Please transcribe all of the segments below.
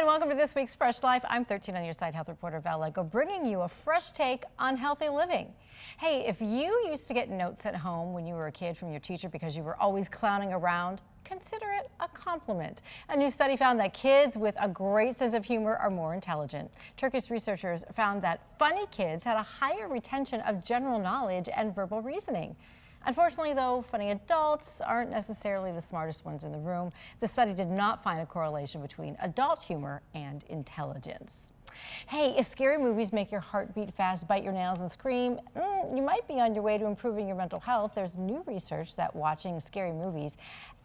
welcome to this week's Fresh Life. I'm 13 on your side health reporter Val Lego, bringing you a fresh take on healthy living. Hey, if you used to get notes at home when you were a kid from your teacher because you were always clowning around, consider it a compliment. A new study found that kids with a great sense of humor are more intelligent. Turkish researchers found that funny kids had a higher retention of general knowledge and verbal reasoning. Unfortunately, though, funny adults aren't necessarily the smartest ones in the room. The study did not find a correlation between adult humor and intelligence. Hey, if scary movies make your heart beat fast, bite your nails, and scream, you might be on your way to improving your mental health. There's new research that watching scary movies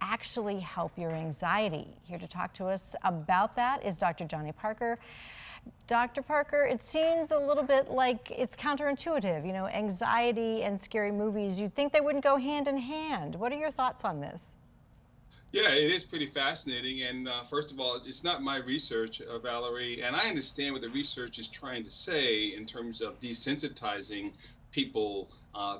actually help your anxiety. Here to talk to us about that is Dr. Johnny Parker. Dr. Parker, it seems a little bit like it's counterintuitive. You know, anxiety and scary movies, you'd think they wouldn't go hand in hand. What are your thoughts on this? Yeah, it is pretty fascinating. And first of all, it's not my research, Valerie, and I understand what the research is trying to say in terms of desensitizing people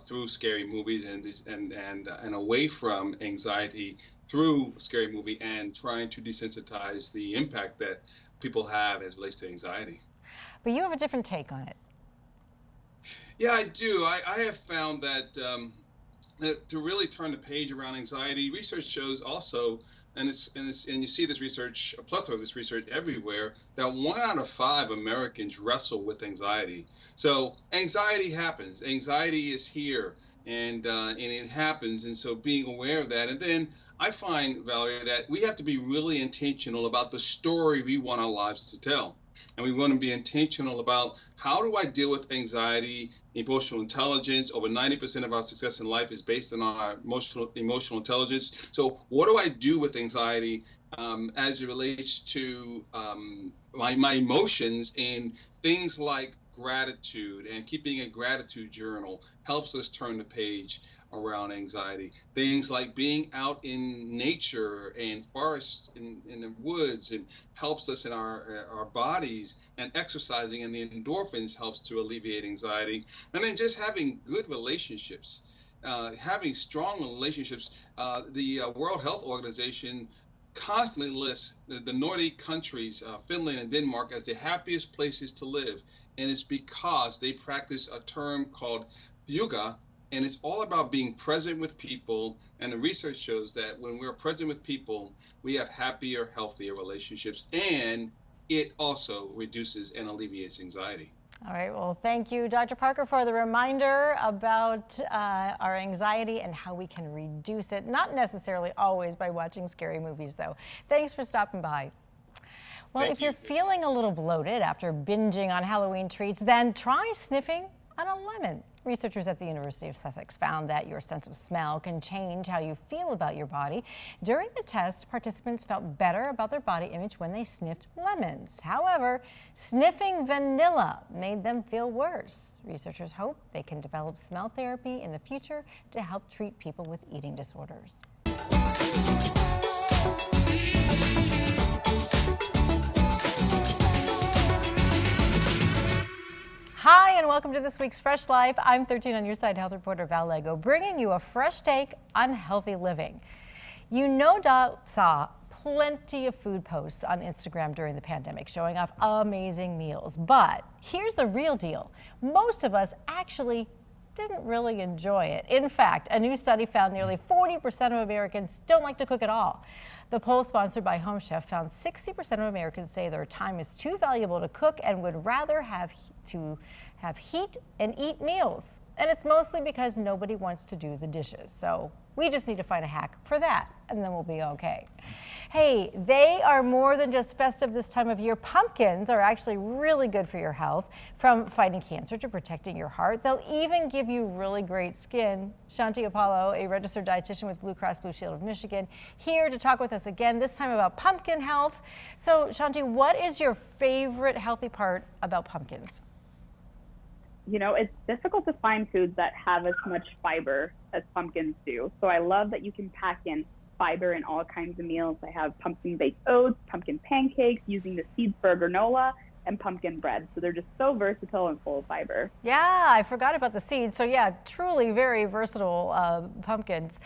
through scary movies and away from anxiety through a scary movie, and trying to desensitize the impact that people have as it relates to anxiety. But you have a different take on it. Yeah, I do. I have found that that to really turn the page around anxiety, research shows also, and you see this research, a plethora of this research everywhere, that 1 out of 5 Americans wrestle with anxiety. So anxiety happens. Anxiety is here, and it happens. And so being aware of that, and then I find, Valerie, that we have to be really intentional about the story we want our lives to tell. And we want to be intentional about, how do I deal with anxiety, emotional intelligence? Over 90% of our success in life is based on our emotional intelligence. So what do I do with anxiety as it relates to my emotions? And things like gratitude and keeping a gratitude journal helps us turn the page around anxiety. Things like being out in nature and forests in the woods, and helps us in our bodies, and exercising and the endorphins helps to alleviate anxiety. And then just having good relationships, having strong relationships. The World Health Organization constantly lists the Nordic countries, Finland and Denmark, as the happiest places to live. And it's because they practice a term called yoga. And it's all about being present with people. And the research shows that when we're present with people, we have happier, healthier relationships. And it also reduces and alleviates anxiety. All right, well, thank you, Dr. Parker, for the reminder about our anxiety and how we can reduce it. Not necessarily always by watching scary movies, though. Thanks for stopping by. Well, if you're feeling a little bloated after binging on Halloween treats, then try sniffing on a lemon. Researchers at the University of Sussex found that your sense of smell can change how you feel about your body. During the test, participants felt better about their body image when they sniffed lemons. However, sniffing vanilla made them feel worse. Researchers hope they can develop smell therapy in the future to help treat people with eating disorders. Hi, and welcome to this week's Fresh Life. I'm 13 on your side health reporter Val Lego, bringing you a fresh take on healthy living. You no doubt saw plenty of food posts on Instagram during the pandemic showing off amazing meals. But here's the real deal. Most of us actually didn't really enjoy it. In fact, a new study found nearly 40% of Americans don't like to cook at all. The poll, sponsored by Home Chef, found 60% of Americans say their time is too valuable to cook and would rather have heat and eat meals. And it's mostly because nobody wants to do the dishes. So we just need to find a hack for that, and then we'll be okay. Hey, they are more than just festive this time of year. Pumpkins are actually really good for your health, from fighting cancer to protecting your heart. They'll even give you really great skin. Shanti Apollo, a registered dietitian with Blue Cross Blue Shield of Michigan, here to talk with us again, this time about pumpkin health. So Shanti, what is your favorite healthy part about pumpkins? You know, it's difficult to find foods that have as much fiber as pumpkins do. So I love that you can pack in fiber in all kinds of meals. I have pumpkin baked oats, pumpkin pancakes, using the seeds for granola, and pumpkin bread. So they're just so versatile and full of fiber. Yeah, I forgot about the seeds. So yeah, truly very versatile pumpkins.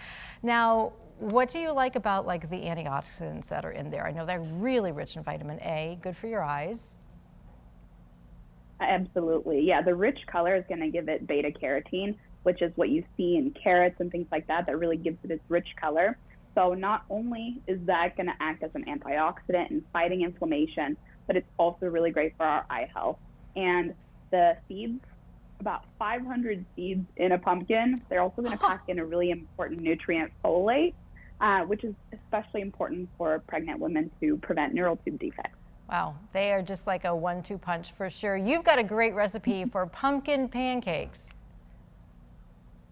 Now, What do you like about like the antioxidants that are in there? I know they're really rich in vitamin A, good for your eyes. Absolutely. Yeah, the rich color is going to give it beta carotene, which is what you see in carrots and things like that, that really gives it its rich color. So not only is that going to act as an antioxidant and fighting inflammation, but it's also really great for our eye health. And the seeds, about 500 seeds in a pumpkin, they're also going to pack in a really important nutrient, folate, which is especially important for pregnant women to prevent neural tube defects. Wow, they are just like a 1-2 punch for sure. You've got a great recipe for pumpkin pancakes.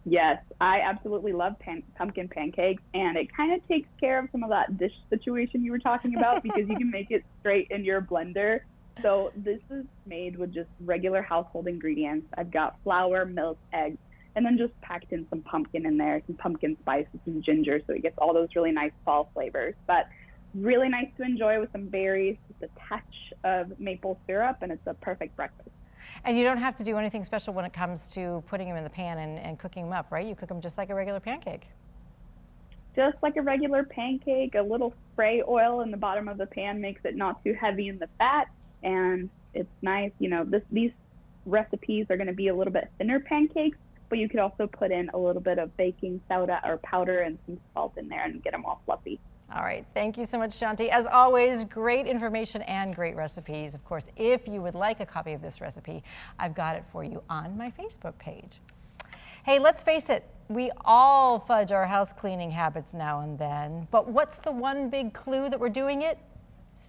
Yes, I absolutely love pumpkin pancakes, and it kind of takes care of some of that dish situation you were talking about because you can make it straight in your blender. So this is made with just regular household ingredients. I've got flour, milk, eggs, and then just packed in some pumpkin in there, some pumpkin spice, some ginger, so it gets all those really nice fall flavors. But really nice to enjoy with some berries, just a touch of maple syrup, and it's a perfect breakfast. And you don't have to do anything special when it comes to putting them in the pan and cooking them up, right? You cook them just like a regular pancake. Just like a regular pancake, a little spray oil in the bottom of the pan makes it not too heavy in the fat, and it's nice. You know, these recipes are going to be a little bit thinner pancakes, but you could also put in a little bit of baking soda or powder and some salt in there and get them all fluffy. All right, thank you so much, Shanti. As always, great information and great recipes. Of course, if you would like a copy of this recipe, I've got it for you on my Facebook page. Hey, let's face it, we all fudge our house cleaning habits now and then, but what's the one big clue that we're doing it?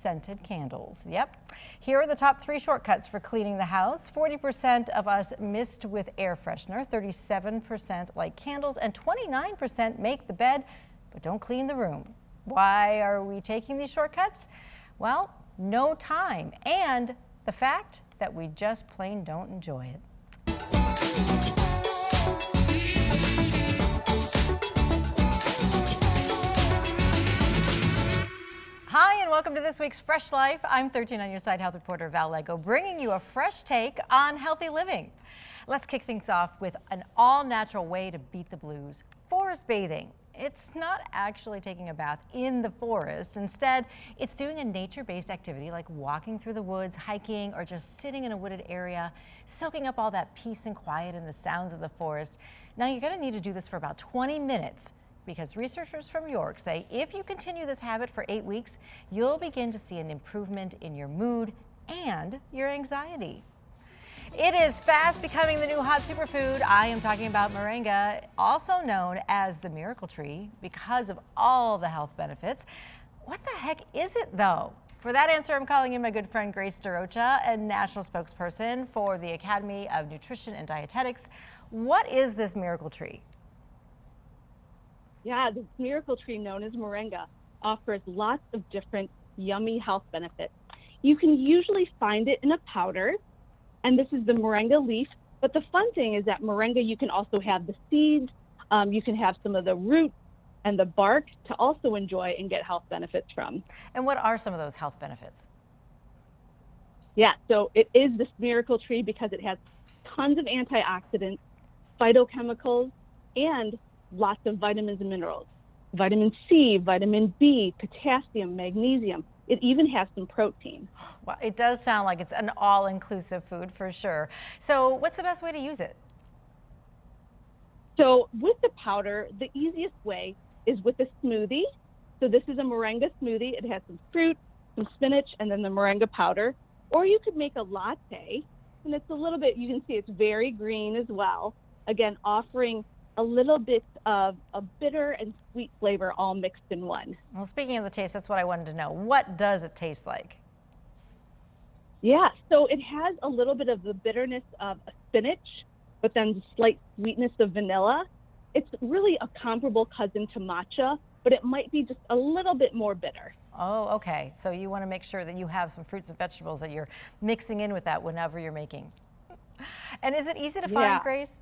Scented candles. Yep. Here are the top 3 shortcuts for cleaning the house. 40% of us mist with air freshener, 37% like candles, and 29% make the bed, but don't clean the room. Why are we taking these shortcuts? Well, no time and the fact that we just plain don't enjoy it. Hi, and welcome to this week's Fresh Life. I'm 13 on your side health reporter Val Lego, bringing you a fresh take on healthy living. Let's kick things off with an all-natural way to beat the blues: forest bathing. It's not actually taking a bath in the forest. Instead, it's doing a nature-based activity like walking through the woods, hiking, or just sitting in a wooded area, soaking up all that peace and quiet and the sounds of the forest. Now, you're going to need to do this for about 20 minutes because researchers from York say if you continue this habit for 8 weeks, you'll begin to see an improvement in your mood and your anxiety. It is fast becoming the new hot superfood. I am talking about moringa, also known as the miracle tree because of all the health benefits. What the heck is it though? For that answer, I'm calling in my good friend Grace Derocha, a national spokesperson for the Academy of Nutrition and Dietetics. What is this miracle tree? Yeah, the miracle tree known as moringa offers lots of different yummy health benefits. You can usually find it in a powder, and this is the moringa leaf. But the fun thing is that moringa, you can also have the seeds, you can have some of the root and the bark to also enjoy and get health benefits from. And what are some of those health benefits? Yeah, so it is this miracle tree because it has tons of antioxidants, phytochemicals, and lots of vitamins and minerals. Vitamin C, vitamin B, potassium, magnesium. It even has some protein. Well, it does sound like it's an all-inclusive food for sure. So what's the best way to use it? So with the powder, the easiest way is with a smoothie. So this is a moringa smoothie. It has some fruit, some spinach, and then the moringa powder. Or you could make a latte, and it's a little bit, you can see it's very green as well. Again, offering a little bit of a bitter and sweet flavor all mixed in one. Well, speaking of the taste, that's what I wanted to know. What does it taste like? Yeah, so it has a little bit of the bitterness of a spinach, but then the slight sweetness of vanilla. It's really a comparable cousin to matcha, but it might be just a little bit more bitter. Oh, okay. So you want to make sure that you have some fruits and vegetables that you're mixing in with that whenever you're making. And is it easy to find, Grace?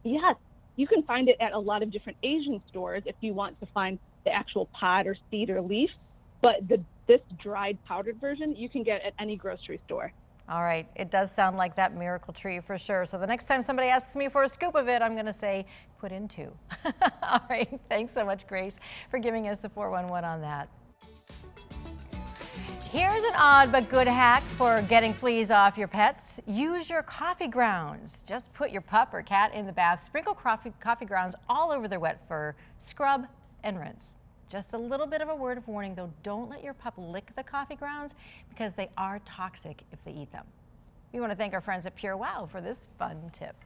Yes, you can find it at a lot of different Asian stores if you want to find the actual pod or seed or leaf. But this dried powdered version, you can get at any grocery store. All right, it does sound like that miracle tree for sure. So the next time somebody asks me for a scoop of it, I'm going to say put in 2. All right, thanks so much, Grace, for giving us the 411 on that. Here's an odd but good hack for getting fleas off your pets. Use your coffee grounds. Just put your pup or cat in the bath, sprinkle coffee grounds all over their wet fur, scrub and rinse. Just a little bit of a word of warning though, don't let your pup lick the coffee grounds because they are toxic if they eat them. We want to thank our friends at Pure Wow for this fun tip.